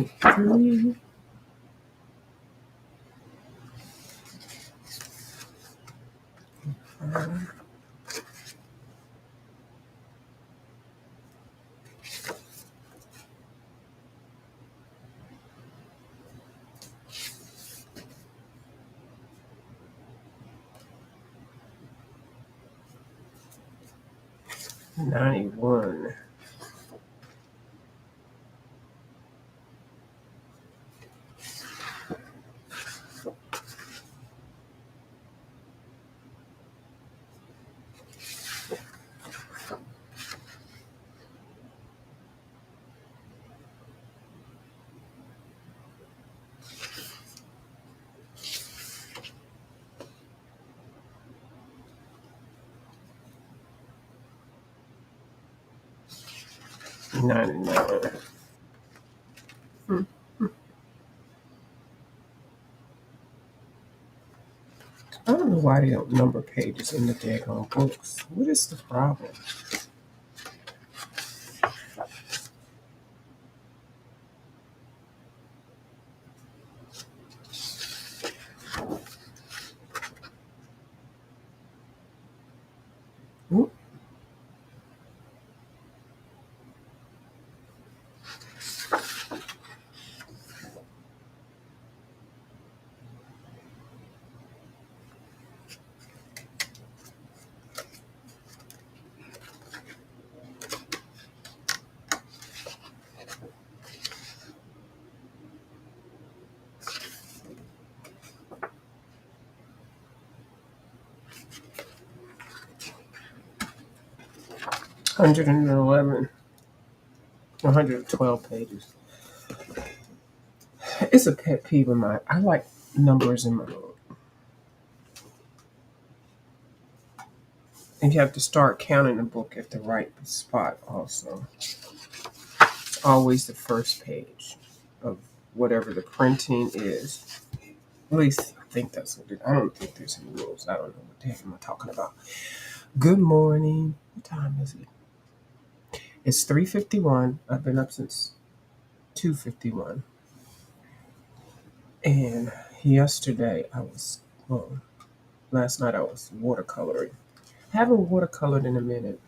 3. $91. $99. I don't know why they don't number pages in the daggone books. What is the problem? Oop. $111. 112 pages. It's a pet peeve of mine. I like numbers in my book. And you have to start counting the book at the right spot also. It's always the first page of whatever the printing is. At least I think that's what it is. I don't think there's any rules. I don't know what the heck am I talking about. Good morning. What time is it? It's 3:51. I've been up since 2:51. And yesterday last night I was watercoloring. Haven't watercolored in a minute.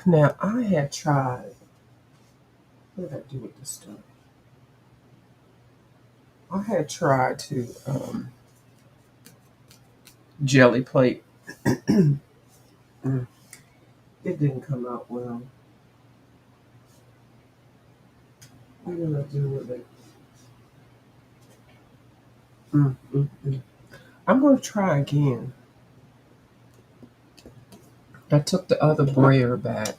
Now I had tried. What did I do with this stuff? I had tried to jelly plate. It didn't come out well. What did I do with it? I'm going to try again. I took the other brayer back.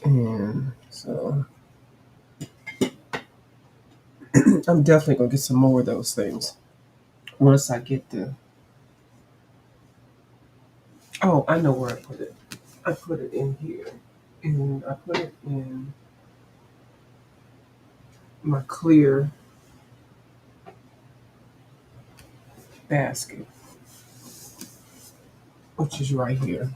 And so I'm definitely going to get some more of those things. Once I get the... Oh, I know where I put it. I put it in here. And I put it in my clear basket, which is right here.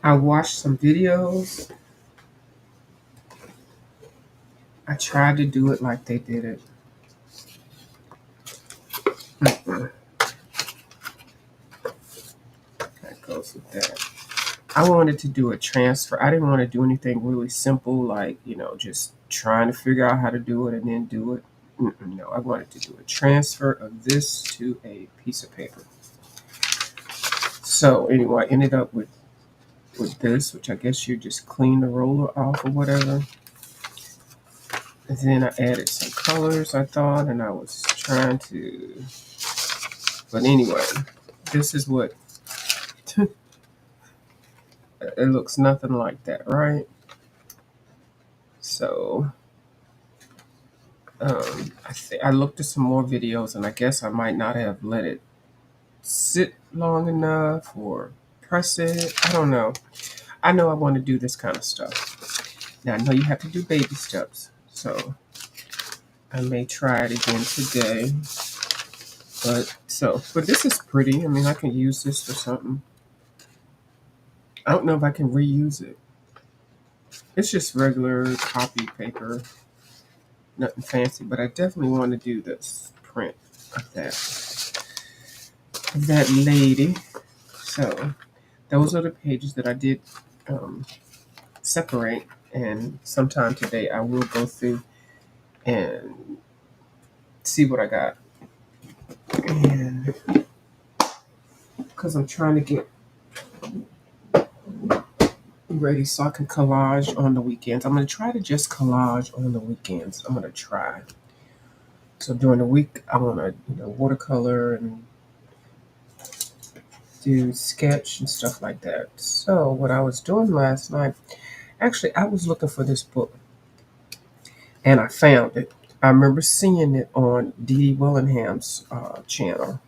I watched some videos. I tried to do it like they did it. That goes with that. I wanted to do a transfer. I didn't want to do anything really simple, like, just trying to figure out how to do it and then do it. No, I wanted to do a transfer of this to a piece of paper. So anyway, I ended up with this, which I guess you just clean the roller off or whatever. And then I added some colors, I thought, and I was trying to... But anyway, this is what... It looks nothing like that, right? So I looked at some more videos, and I guess I might not have let it sit long enough or press it. I don't know. I know I want to do this kind of stuff. Now, I know you have to do baby steps, so I may try it again today. But this is pretty. I mean, I can use this for something. I don't know if I can reuse it. It's just regular copy paper, nothing fancy. But I definitely want to do this print of that lady. So those are the pages that I did separate. And sometime today I will go through and see what I got. And because I'm trying to get ready so I can collage on the weekends. I'm going to try to just collage on the weekends. I'm going to try. So during the week, I want to, watercolor and do sketch and stuff like that. So what I was doing last night, actually, I was looking for this book and I found it. I remember seeing it on Dee Dee Willingham's channel,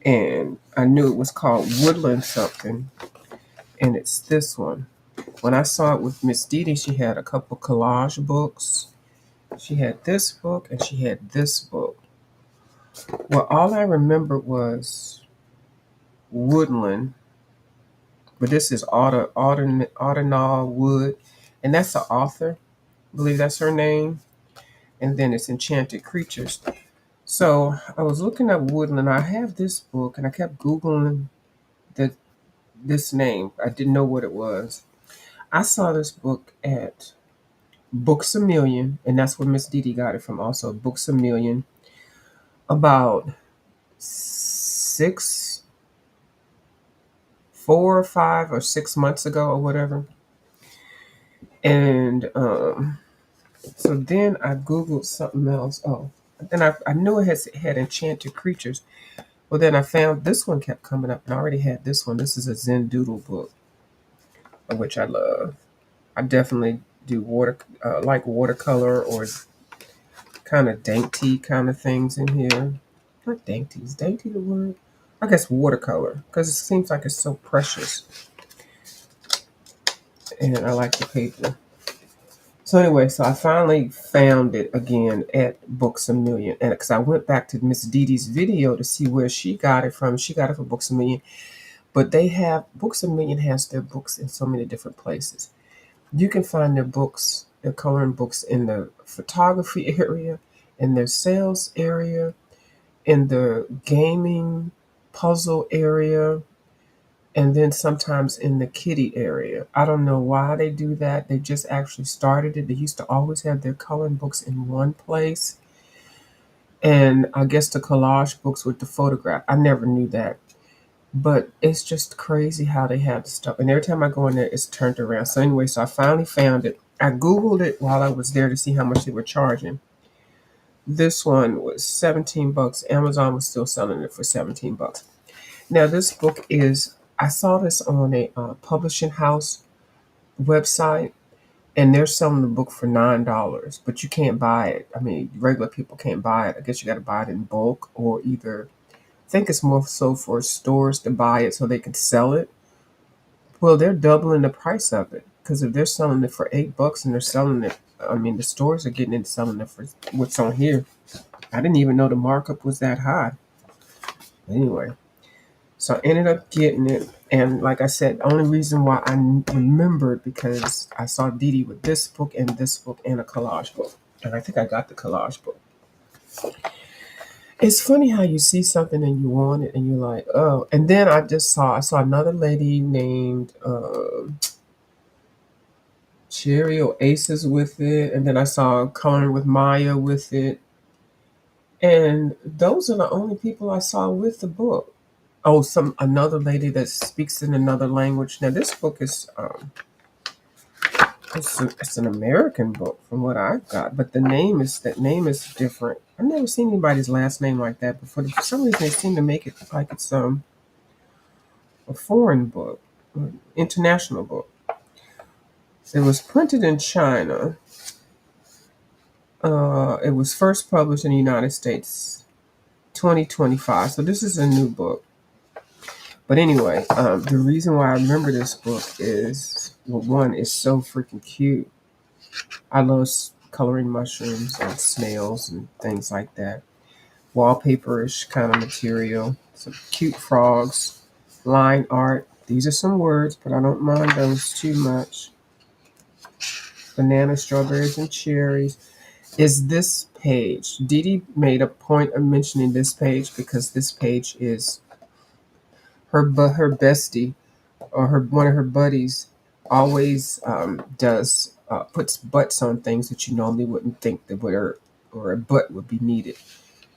and I knew it was called Woodland something, and it's this one. When I saw it with Miss Dee Dee, she had a couple collage books. She had this book and she had this book. Well, all I remember was Woodland, but this is Autumnalwood, and that's the author. I believe that's her name. And then it's Enchanted Creatures. So I was looking at Woodland. I have this book, and I kept Googling this name. I didn't know what it was. I saw this book at Books A Million, and that's where Miss Dee Dee got it from also, Books A Million, about 4 or 5 or 6 months ago or whatever. And so then I Googled something else. Oh, then I knew it had Enchanted Creatures. Well, then I found this one kept coming up, and I already had this one. This is a Zen Doodle book, which I love. I definitely do like watercolor or kind of dainty kind of things in here. Not dainty. Is dainty the word? I guess watercolor, because it seems like it's so precious. And I like the paper. So anyway, so I finally found it again at Books A Million. And because I went back to Miss Dee Dee's video to see where she got it from. She got it from Books A Million. But Books A Million has their books in so many different places. You can find their coloring books in the photography area, in their sales area, in the gaming puzzle area, and then sometimes in the kitty area. I don't know why they do that. They just actually started it. They used to always have their coloring books in one place. And I guess the collage books with the photograph. I never knew that. But it's just crazy how they have the stuff. And every time I go in there, it's turned around. So anyway, so I finally found it. I Googled it while I was there to see how much they were charging. This one was $17. Amazon was still selling it for $17. Now this book I saw this on a publishing house website, and they're selling the book for $9, but you can't buy it. I mean, regular people can't buy it. I guess you got to buy it in bulk, or either, I think it's more so for stores to buy it so they can sell it. Well, they're doubling the price of it, because if they're selling it for $8 and they're selling it, I mean, the stores are getting it and selling it for what's on here. I didn't even know the markup was that high. Anyway, so I ended up getting it. And like I said, the only reason why I remembered because I saw Dee Dee with this book and a collage book. And I think I got the collage book. It's funny how you see something and you want it and you're like, oh. And then I saw another lady named Cherry Oasis with it. And then I saw Coloring with Maya with it. And those are the only people I saw with the book. Oh, another lady that speaks in another language. Now this book is it's an American book from what I've got, but that name is different. I've never seen anybody's last name like that before. For some reason, they seem to make it like it's a foreign book, international book. It was printed in China. It was first published in the United States, 2025. So this is a new book. But anyway, the reason why I remember this book is, well, one, it's so freaking cute. I love coloring mushrooms and snails and things like that. wallpaper-ish kind of material. Some cute frogs, line art. These are some words, but I don't mind those too much. Banana, strawberries, and cherries. Is this page? Dee Dee made a point of mentioning this page because this page is her bestie or her one of her buddies always does puts butts on things that you normally wouldn't think that would or a butt would be needed.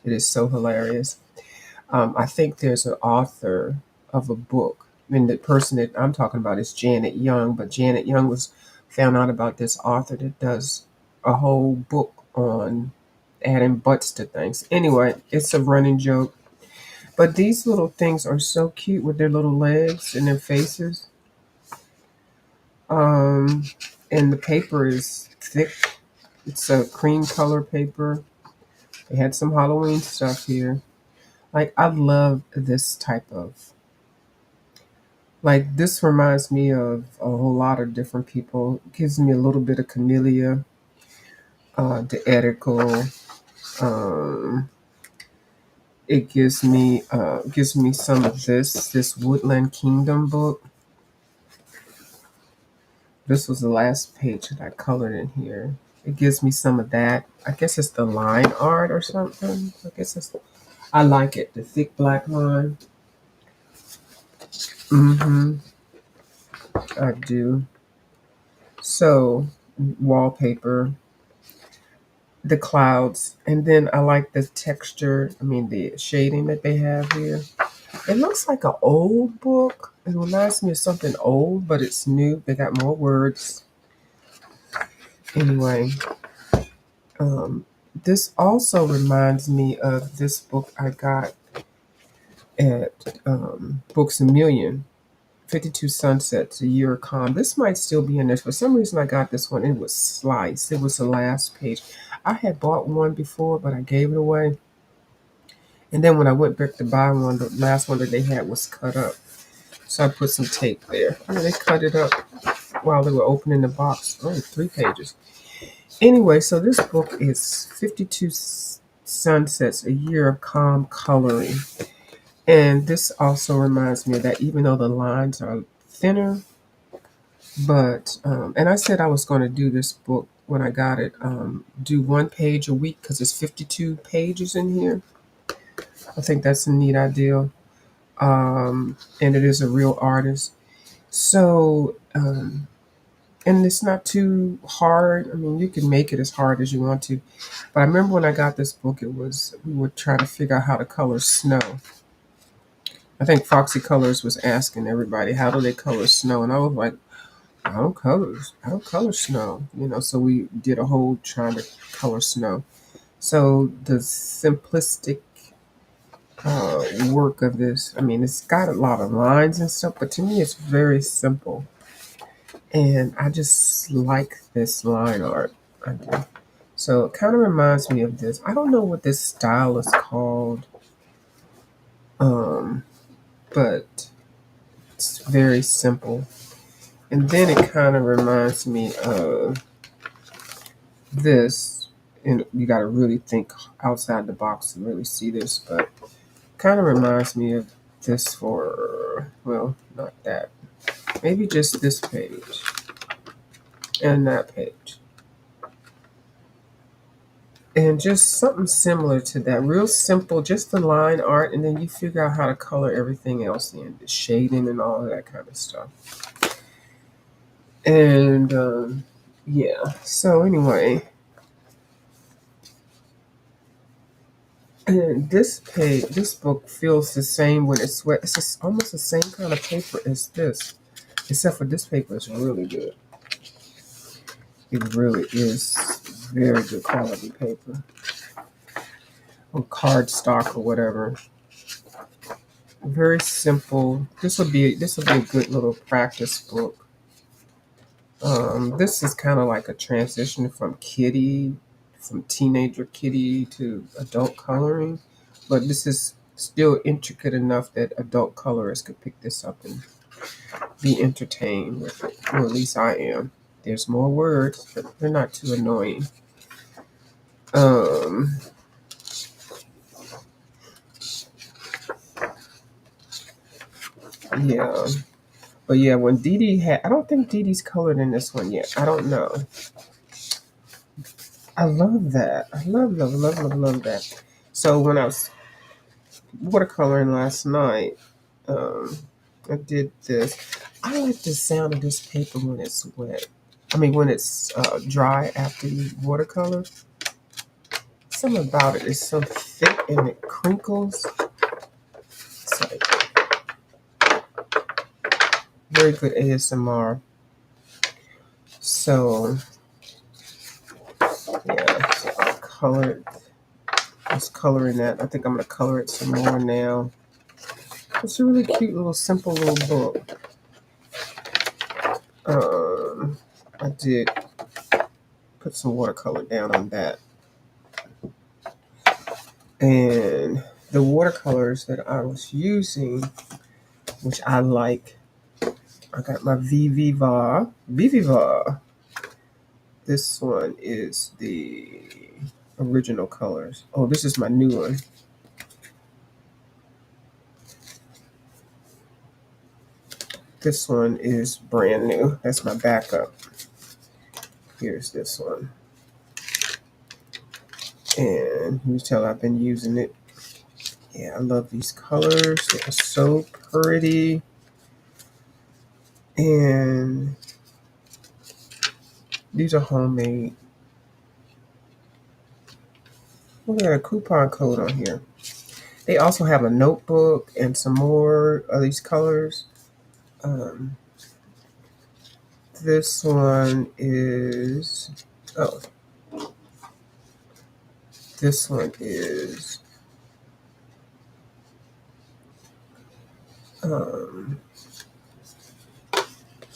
It is so hilarious. I think there's an author of a book, and the person that I'm talking about is Janet Young. But Janet Young was found out about this author that does a whole book on adding butts to things. Anyway, it's a running joke. But these little things are so cute with their little legs and their faces. Um, and the paper is thick. It's a cream color paper. They had some Halloween stuff here. Like I love this type of like this reminds me of a whole lot of different people. It gives me a little bit of Camellia, the Edical. Um, it gives me some of this Woodland Kingdom book. This was the last page that I colored in here. It gives me some of that. I guess it's the line art or something. I like it. The thick black line. Mm-hmm. I do. So wallpaper, the clouds, and then I like the texture. I mean the shading that they have here. It looks like an old book. It reminds me of something old, but it's new. They got more words. Anyway, um, this also reminds me of this book I got at Books a Million, 52 Sunsets, A Year of Calm. This might still be in there. For some reason, I got this one. It was sliced. It was the last page. I had bought one before, but I gave it away. And then when I went back to buy one, the last one that they had was cut up. So I put some tape there. And they cut it up while they were opening the box. Only 3 pages. Anyway, so this book is 52 Sunsets, A Year of Calm Coloring. And this also reminds me of that, even though the lines are thinner, but, and I said I was going to do this book when I got it, do 1 page a week because it's 52 pages in here. I think that's a neat idea. And it is a real artist. So, and it's not too hard. I mean, you can make it as hard as you want to. But I remember when I got this book, we were trying to figure out how to color snow. I think Foxy Colors was asking everybody, how do they color snow? And I was like, I don't color snow. So we did a whole trying to color snow. So the simplistic work of this, I mean, it's got a lot of lines and stuff, but to me it's very simple. And I just like this line art. I do. So it kind of reminds me of this. I don't know what this style is called, but it's very simple. And then it kind of reminds me of this. And you got to really think outside the box to really see this, but kind of reminds me of this well, not that. Maybe just this page and that page. And just something similar to that. Real simple, just the line art, and then you figure out how to color everything else in, the shading and all of that kind of stuff. And yeah, so anyway, and this book feels the same when it's wet. It's just almost the same kind of paper as this, except for this paper is really good. It really is very good quality paper, or cardstock or whatever. Very simple. This will be a good little practice book. This is kind of like a transition from teenager kitty to adult coloring, but this is still intricate enough that adult colorists could pick this up and be entertained with it. Or at least I am. There's more words, but they're not too annoying. Um, Yeah. But yeah, when Dee Dee had, I don't think Dee Dee's colored in this one yet. I don't know. I love that. I love that. So when I was watercoloring last night, um, I did this. I like the sound of this paper when it's wet. I mean, when it's dry after you watercolor. Something about it is so thick and it crinkles. It's like very good ASMR. So yeah, so I'll color it. I was coloring that. I think I'm gonna color it some more now. It's a really cute little simple little book. I did put some watercolor down on that. And the watercolors that I was using, which I like, I got my Viviva. This one is the original colors. Oh, this is my new one. This one is brand new. That's my backup. Here's this one. And you tell I've been using it. Yeah, I love these colors. They're so pretty. And these are homemade. Look at a coupon code on here. They also have a notebook and some more of these colors. Um, this one is, oh, this one is, um,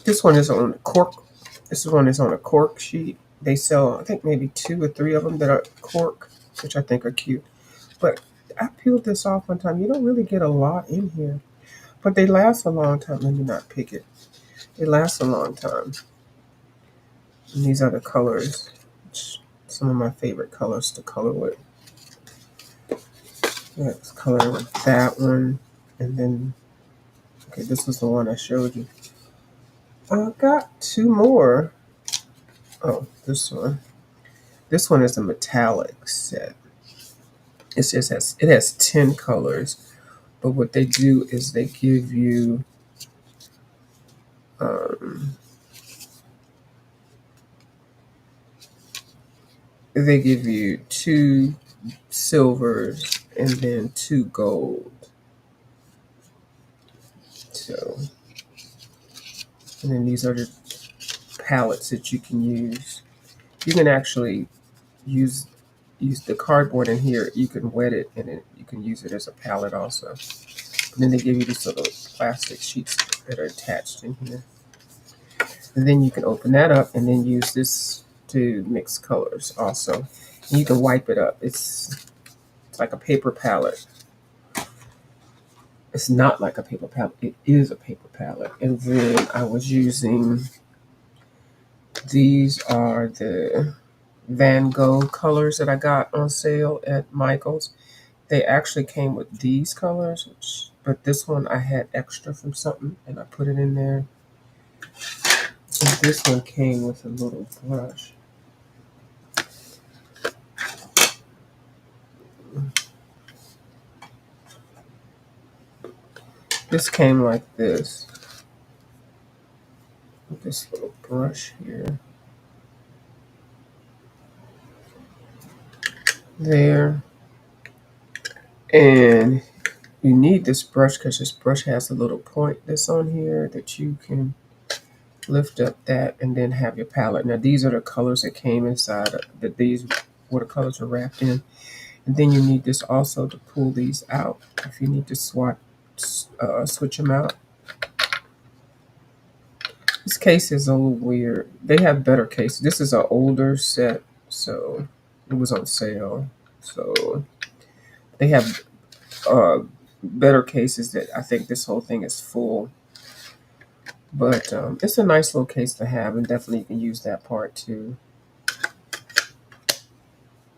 this one is on a cork. This one is on a cork sheet. They sell, I think, maybe 2 or 3 of them that are cork, which I think are cute. But I peeled this off one time. You don't really get a lot in here, but they last a long time. Let me not pick it. They last a long time. And these are the colors. Some of my favorite colors to color with. Let's color with that one. And then, okay, this was the one I showed you. I got 2 more. Oh, this one. This one is a metallic set. It has 10 colors, but what they do is they give you um, 2 silvers and then 2 gold. So, and then these are the palettes that you can use. You can actually use the cardboard in here. You can wet it and you can use it as a palette also. And then they give you these little plastic sheets that are attached in here. And then you can open that up and then use this to mix colors also. And you can wipe it up. It's like a paper palette. It's not like a paper palette. It is a paper palette. And then I was using, these are the Van Gogh colors that I got on sale at Michael's. They actually came with these colors, but this one I had extra from something and I put it in there. And this one came with a little brush. This came like this. With this little brush here. There. And you need this brush because this brush has a little point that's on here that you can lift up that and then have your palette. Now these are the colors that came inside that these watercolors are wrapped in. And then you need this also to pull these out if you need to switch them out. This case is a little weird. They have better cases. This is an older set, so it was on sale. So they have better cases that I think this whole thing is full. But it's a nice little case to have, and definitely you can use that part too.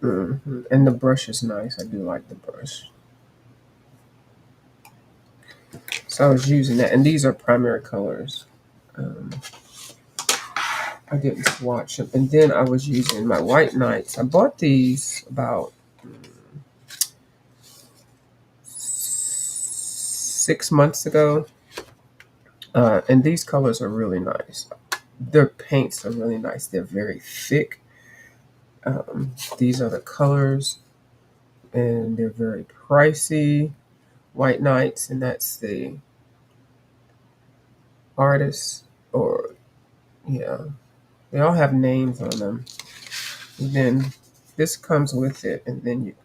And the brush is nice. I do like the brush. So I was using that, and these are primary colors. Um, I didn't swatch them, and then I was using my white nights. I bought these about 6 months ago, and these colors are really nice. Their paints are really nice. They're very thick. These are the colors, and they're very pricey. White Nights, and that's the artist, or yeah, they all have names on them. And then this comes with it, and then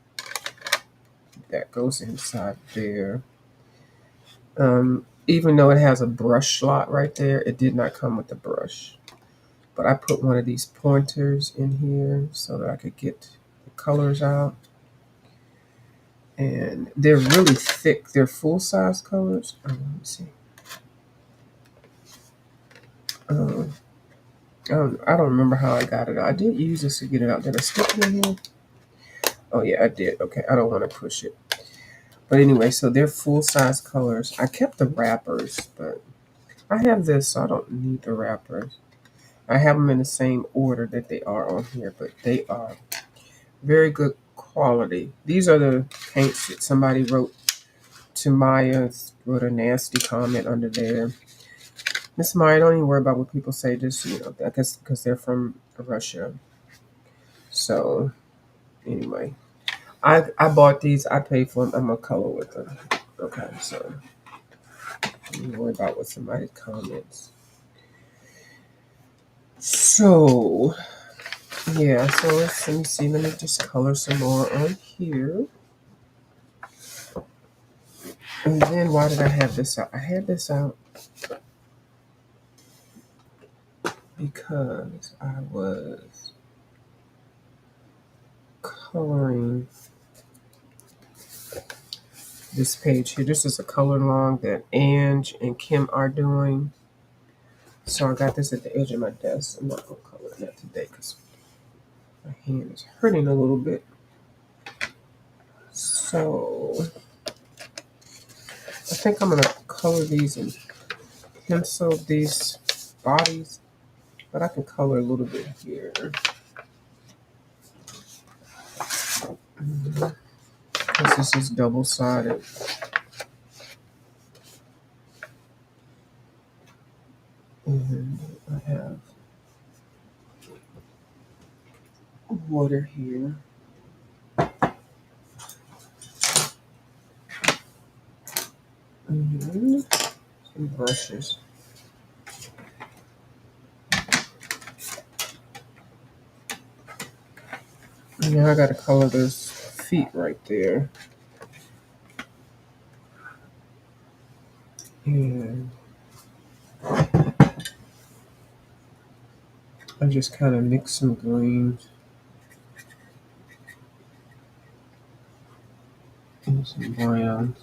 that goes inside there. Even though it has a brush slot right there, it did not come with the brush. But I put one of these pointers in here so that I could get the colors out. And they're really thick. They're full-size colors. Let me see. Um, I don't remember how I got it out. I did use this to get it out. Did I stick it in here? Oh, yeah, I did. Okay, I don't want to push it. But anyway, so they're full-size colors. I kept the wrappers, but I have this, so I don't need the wrappers. I have them in the same order that they are on here, but they are very good quality. These are the paints that somebody wrote to Maya, wrote a nasty comment under there. Miss Maya, don't even worry about what people say, just, because they're from Russia. So, anyway, I bought these. I paid for them. I'm going to color with them. Okay, so don't worry about what somebody comments. So, yeah, so let me see. Let me just color some more on here. And then why did I have this out? I had this out because I was coloring this page here. This is a color along that Ange and Kim are doing. So I got this at the edge of my desk. I'm not going to color that today because my hand is hurting a little bit. So I think I'm going to color these and pencil these bodies, but I can color a little bit here. This is double-sided. And I have water here. And some brushes. And now I got to color those feet right there. And I just kind of mix some greens and some browns.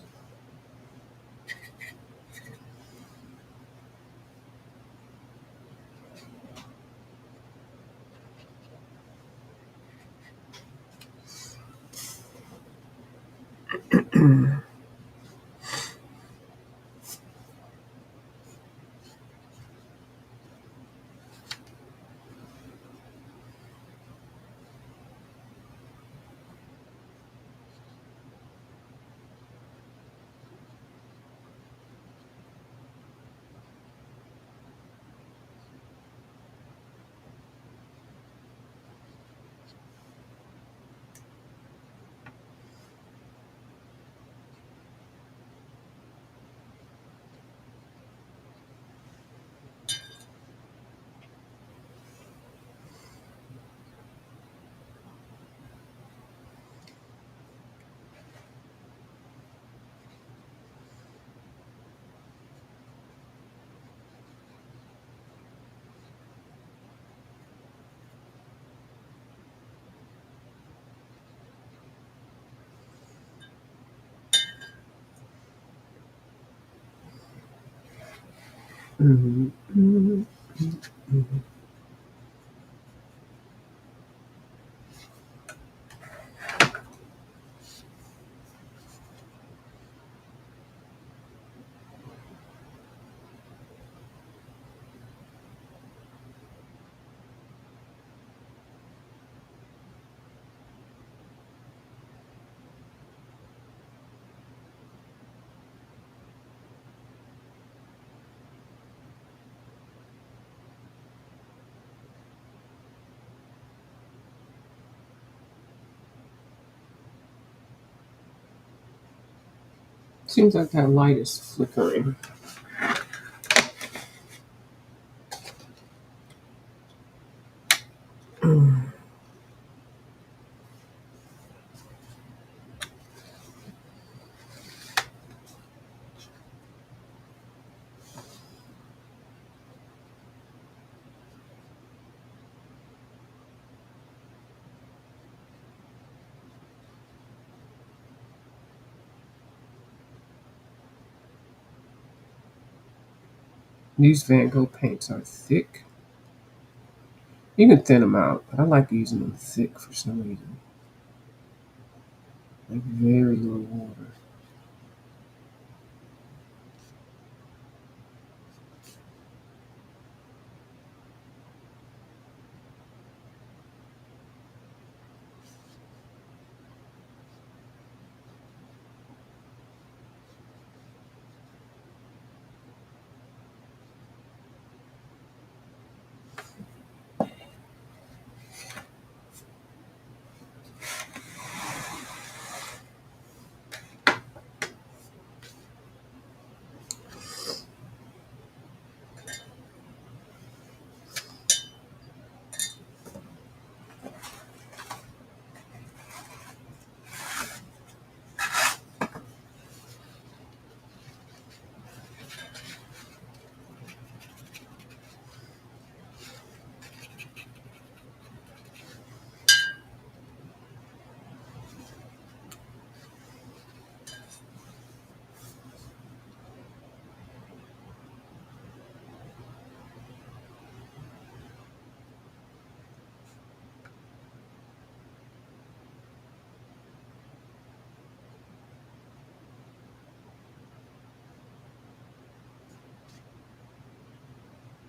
Mhm, mhm, mhm. Seems like that light is flickering. These Van Gogh paints are thick. You can thin them out, but I like using them thick for some reason. Like very little water.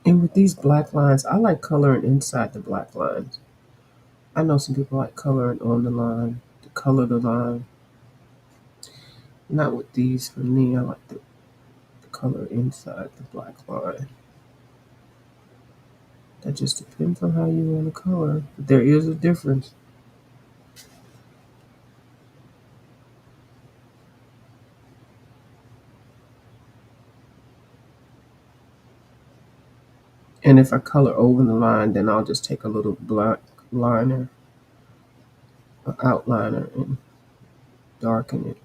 And with these black lines, I like coloring inside the black lines. I know some people like coloring on the line, to color the line. Not with these. For me, I like the color inside the black line. That just depends on how you want to color. But there is a difference. And if I color over the line, then I'll just take a little black liner, or outliner, and darken it.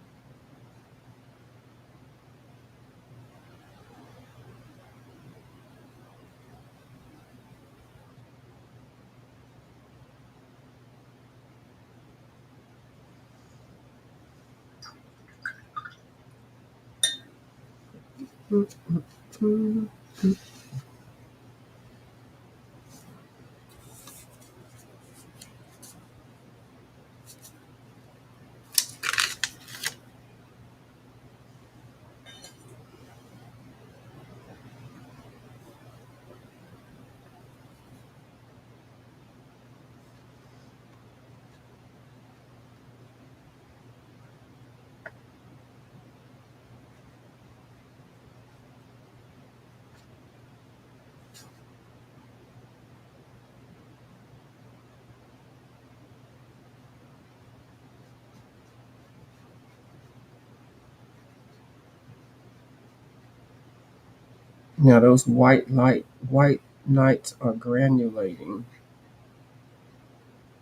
Now those white nights are granulating,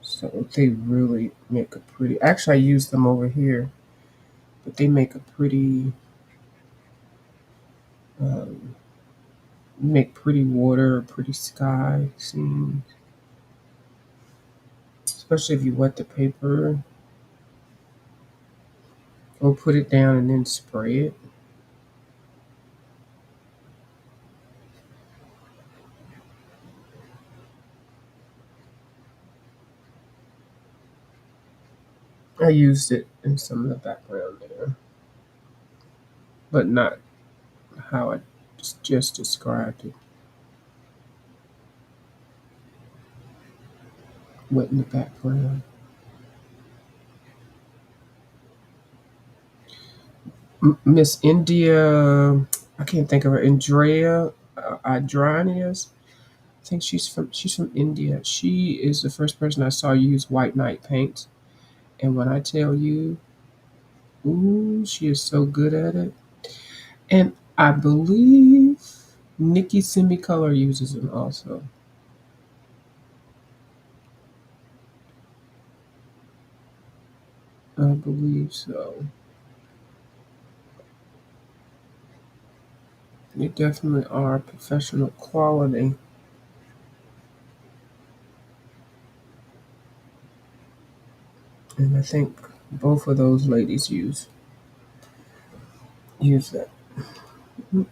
so they really make a pretty. Actually, I use them over here, but they make a pretty, um, make pretty water, pretty sky scenes. Especially if you wet the paper or put it down and then spray it. I used it in some of the background there, but not how I just described it. Wet in the background. Miss India, I can't think of her. Andrea Adranias. I think she's from India. She is the first person I saw use white night paints, and when I tell you, Ooh, she is so good at it. And I believe Nikki Semicolor uses them also. I believe so. They definitely are professional quality. And I think both of those ladies use that. Mm.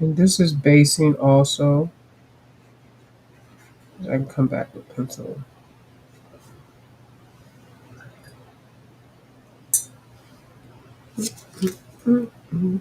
And this is basing also. I can come back with pencil. Mm.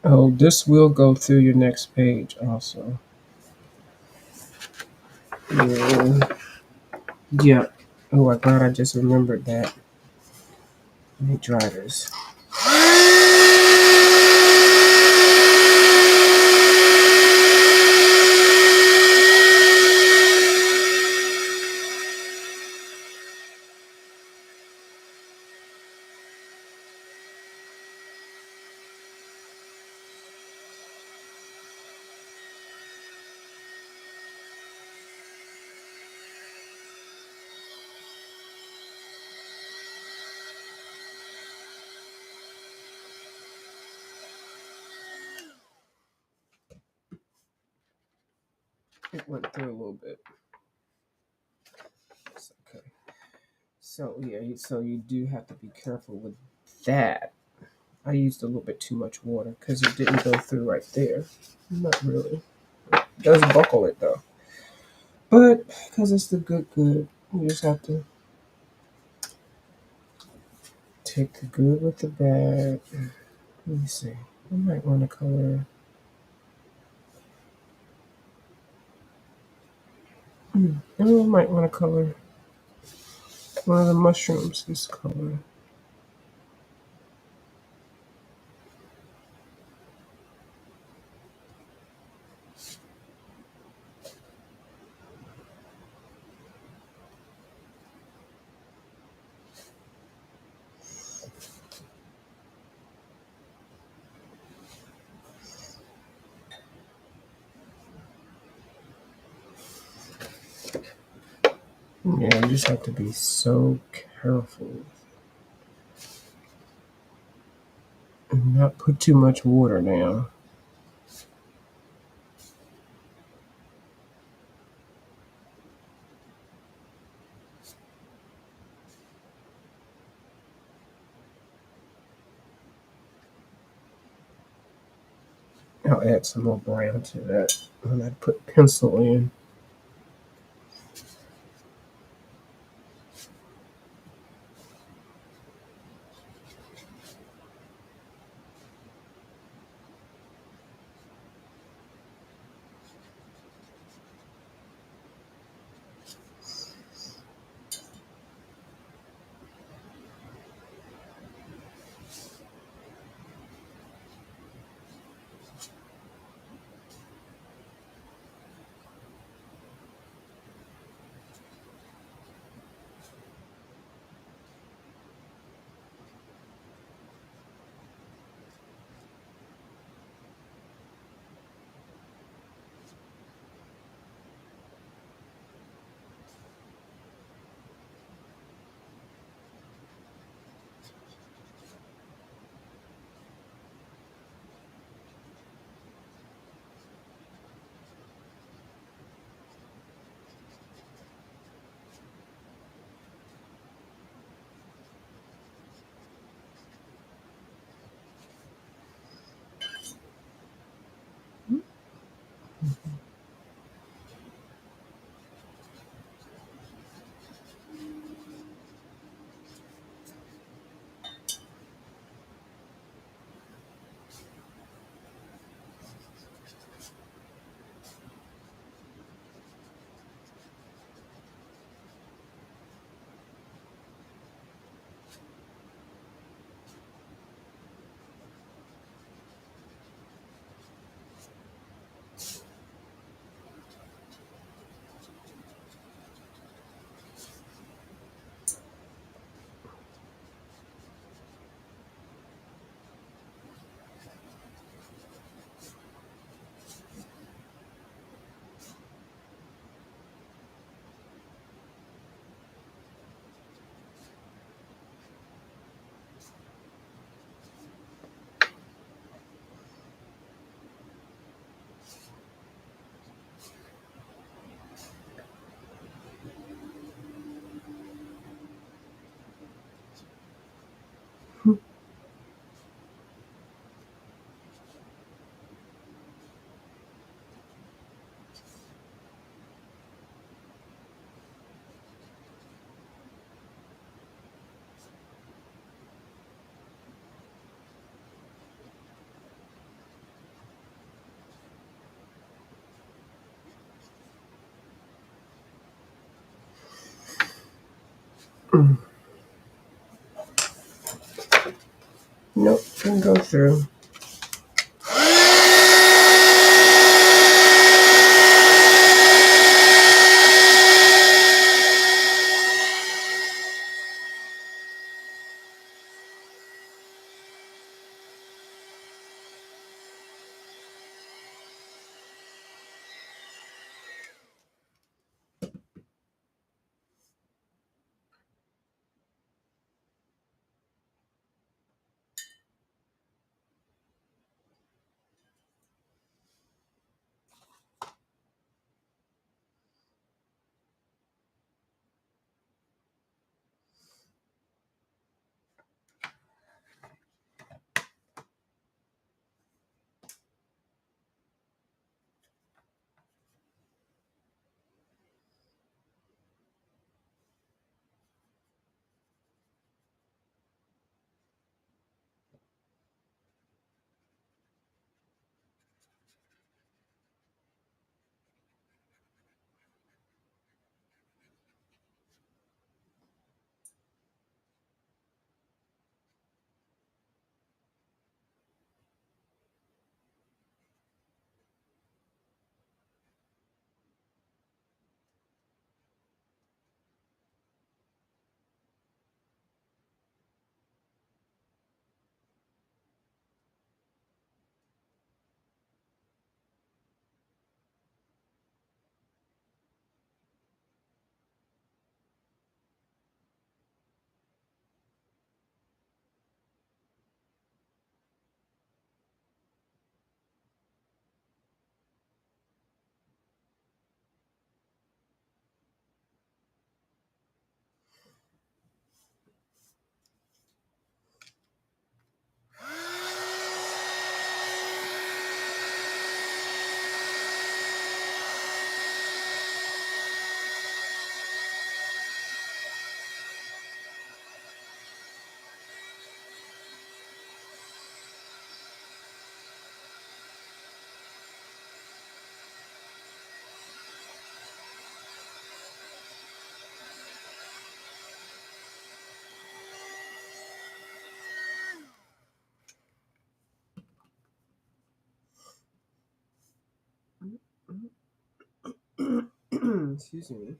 Oh, this will go through your next page also. Yeah. Yeah. Oh, I'm glad I just remembered that. Let me try this. It went through a little bit. It's okay. So yeah, so you do have to be careful with that. I used a little bit too much water because it didn't go through right there. Not really. It does buckle it though. But because it's the good, you just have to take the good with the bad. Let me see. I might want to color. I might want to color one of the mushrooms this color. Yeah, you just have to be so careful and not put too much water down. I'll add some more brown to that when I put pencil in. Nope, didn't go through. Excuse me.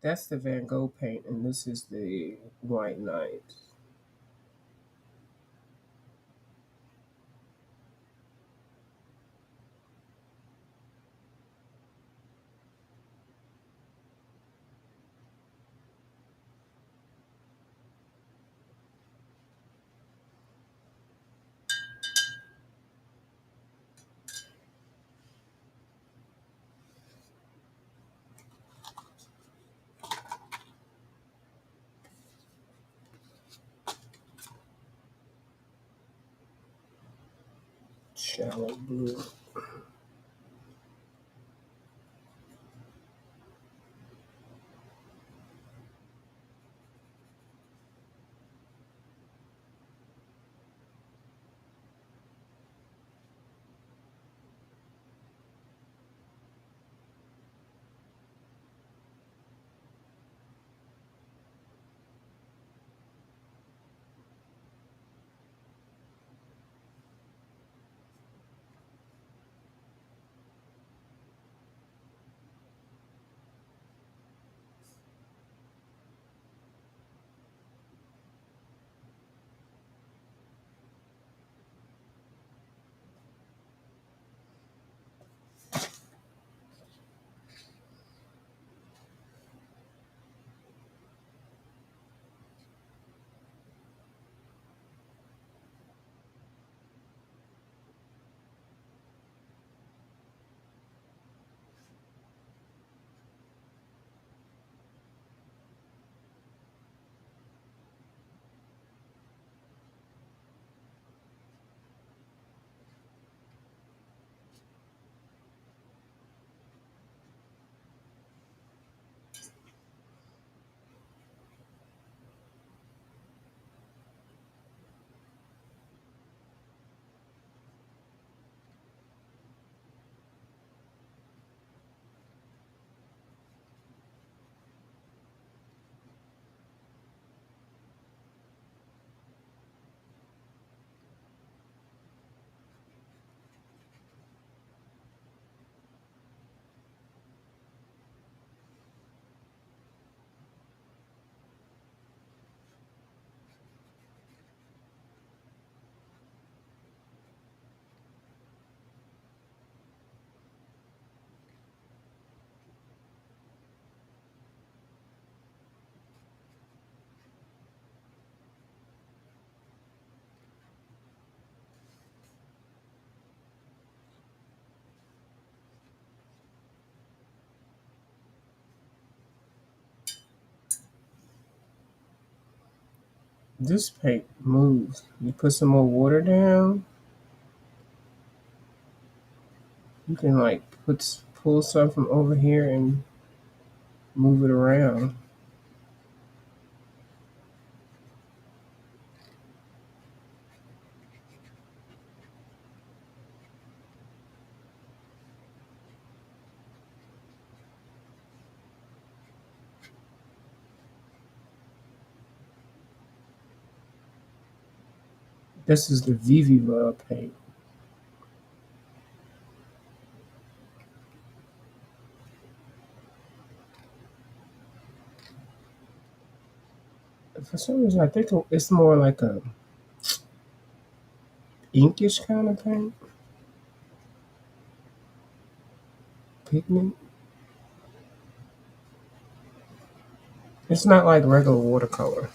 That's the Van Gogh paint, and this is the White Knight. Shallow blue. This paint moves. You put some more water down, you can like pull some from over here and move it around. This is the Viviva paint. For some reason, I think it's more like a inkish kind of paint, pigment. It's not like regular watercolor.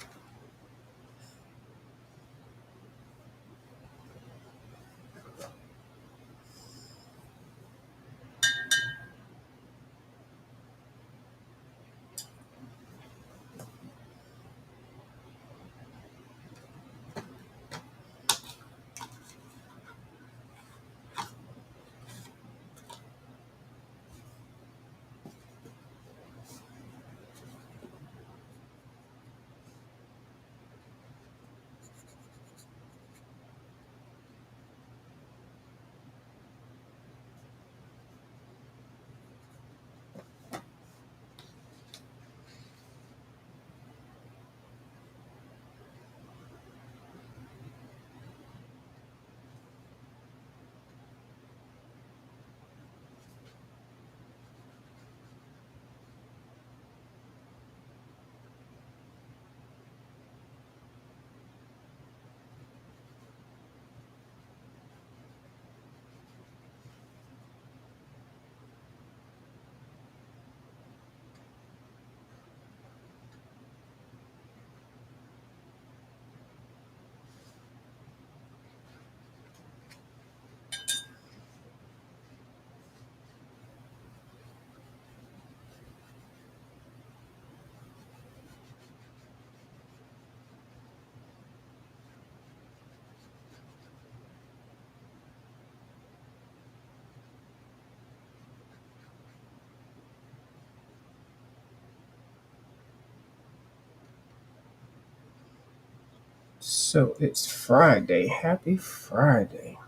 So it's Friday. Happy Friday.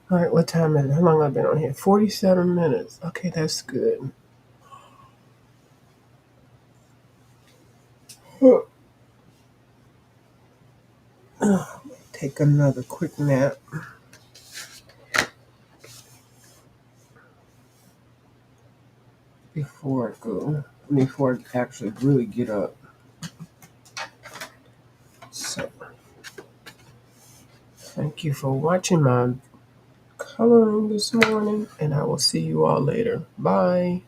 All right, what time is it? How long have I been on here? 47 minutes. Okay, that's good. Take another quick nap before I actually really get up. So, thank you for watching my coloring this morning, and I will see you all later. Bye.